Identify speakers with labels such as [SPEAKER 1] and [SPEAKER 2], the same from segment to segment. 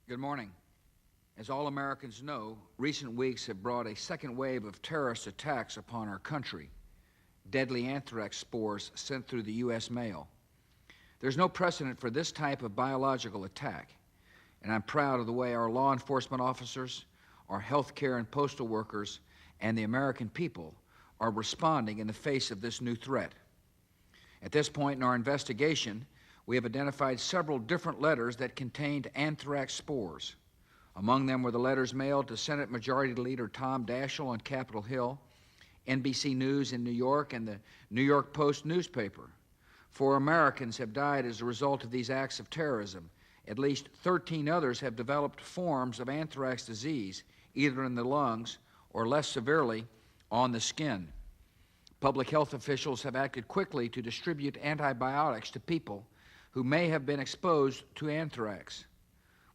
[SPEAKER 1] Good morning. As all Americans know, recent weeks have brought a second wave of terrorist attacks upon our country. Deadly anthrax spores sent through the U.S. mail. There's no precedent for this type of biological attack, and I'm proud of the way our law enforcement officers, our healthcare and postal workers, and the American people are responding in the face of this new threat. At this point in our investigation, we have identified several different letters that contained anthrax spores. Among them were the letters mailed to Senate Majority Leader Tom Daschle on Capitol Hill, NBC News in New York, and the New York Post newspaper. 4 Americans have died as a result of these acts of terrorism. At least 13 others have developed forms of anthrax disease, either in the lungs or, less severely, on the skin. Public health officials have acted quickly to distribute antibiotics to people who may have been exposed to anthrax.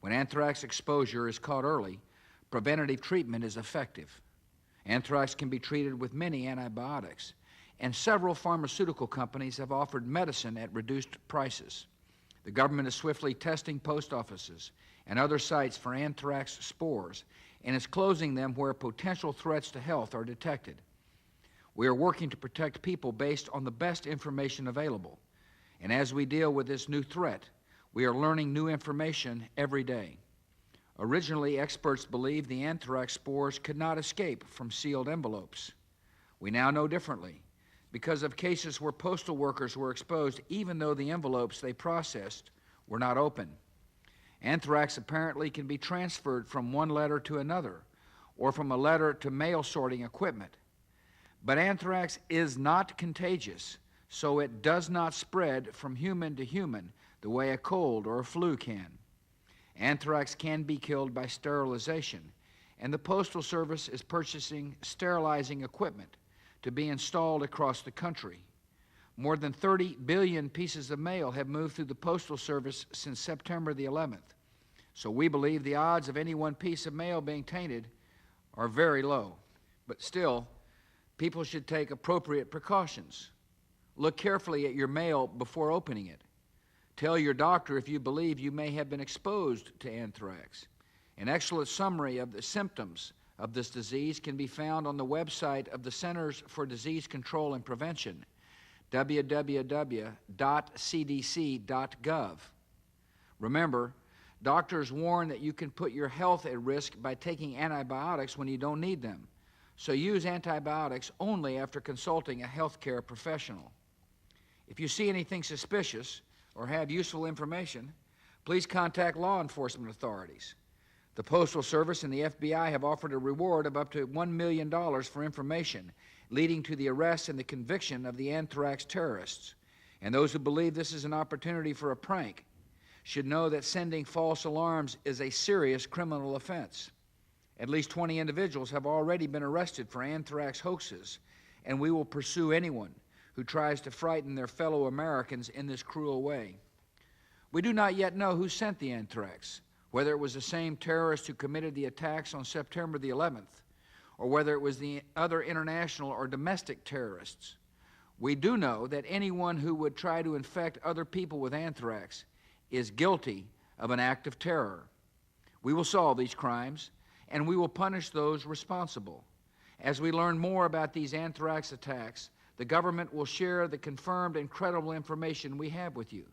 [SPEAKER 1] When anthrax exposure is caught early, preventative treatment is effective. Anthrax can be treated with many antibiotics, and several pharmaceutical companies have offered medicine at reduced prices. The government is swiftly testing post offices and other sites for anthrax spores and is closing them where potential threats to health are detected. We are working to protect people based on the best information available. And as we deal with this new threat, we are learning new information every day. Originally, experts believed the anthrax spores could not escape from sealed envelopes. We now know differently because of cases where postal workers were exposed even though the envelopes they processed were not open. Anthrax apparently can be transferred from one letter to another or from a letter to mail sorting equipment. But anthrax is not contagious, so it does not spread from human to human the way a cold or a flu can. Anthrax can be killed by sterilization, and the Postal Service is purchasing sterilizing equipment to be installed across the country. More than 30 billion pieces of mail have moved through the Postal Service since September the 11th, so we believe the odds of any one piece of mail being tainted are very low. But still, people should take appropriate precautions. Look carefully at your mail before opening it. Tell your doctor if you believe you may have been exposed to anthrax. An excellent summary of the symptoms of this disease can be found on the website of the Centers for Disease Control and Prevention, www.cdc.gov. Remember, doctors warn that you can put your health at risk by taking antibiotics when you don't need them, so use antibiotics only after consulting a healthcare professional. If you see anything suspicious or have useful information, please contact law enforcement authorities. The Postal Service and the FBI have offered a reward of up to $1 million for information leading to the arrest and the conviction of the anthrax terrorists. And those who believe this is an opportunity for a prank should know that sending false alarms is a serious criminal offense. At least 20 individuals have already been arrested for anthrax hoaxes, and we will pursue anyone who tries to frighten their fellow Americans in this cruel way. We do not yet know who sent the anthrax, whether it was the same terrorist who committed the attacks on September the 11th, or whether it was the other international or domestic terrorists. We do know that anyone who would try to infect other people with anthrax is guilty of an act of terror. We will solve these crimes, and we will punish those responsible. As we learn more about these anthrax attacks, the government will share the confirmed and credible information we have with you.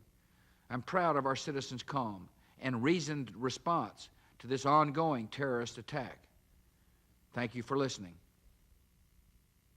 [SPEAKER 1] I'm proud of our citizens' calm and reasoned response to this ongoing terrorist attack. Thank you for listening.